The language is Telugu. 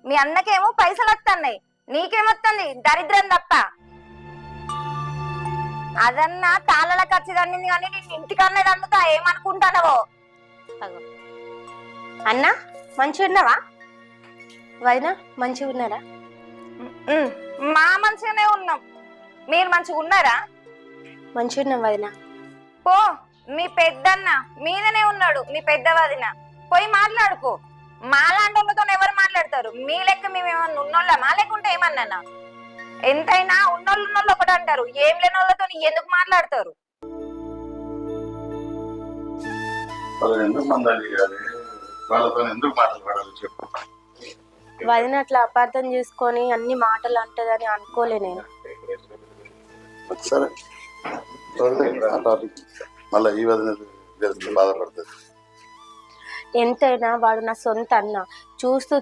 మీ అన్నకేమో పైసలు వస్తున్నాయి, నీకేమొస్తుంది దరిద్రం తప్ప. అదన్నా తాళల ఖర్చు తన్నింది కానీ నేను ఇంటికన్నా తన్నుతా ఏమనుకుంటానవో. అన్నా మంచిగా ఉన్నావా? వదినా మంచిగా ఉన్నారా? మా మంచిగానే ఉన్నాం, మీరు మంచిగా ఉన్నారా? మంచిగా ఉన్నాం వదినా. పో, మీ పెద్దన్న మీదనే ఉన్నాడు, మీ పెద్ద వదిన. పోయి మాట్లాడుకో. మాలాంటి వాళ్ళతో ఎవరు మాట్లాడతారు? మీ లెక్క మేమేమన్నా ఉన్నోళ్ళమా లేకుంటే ఏమన్నా? ఎంతైనా ఉన్నోళ్ళు ఒకటి అంటారు, ఏం లేని వాళ్ళతో ఎందుకు మాట్లాడతారు? వదిన అట్లా అపార్థం చేసుకొని అన్ని మాటలు అంటదని అనుకోలే నేను. సరే మళ్ళీ ఈ వదిన బాధపడుతుంది. ఎంతైనా వాడు నా సొంత అన్న. చూస్తూ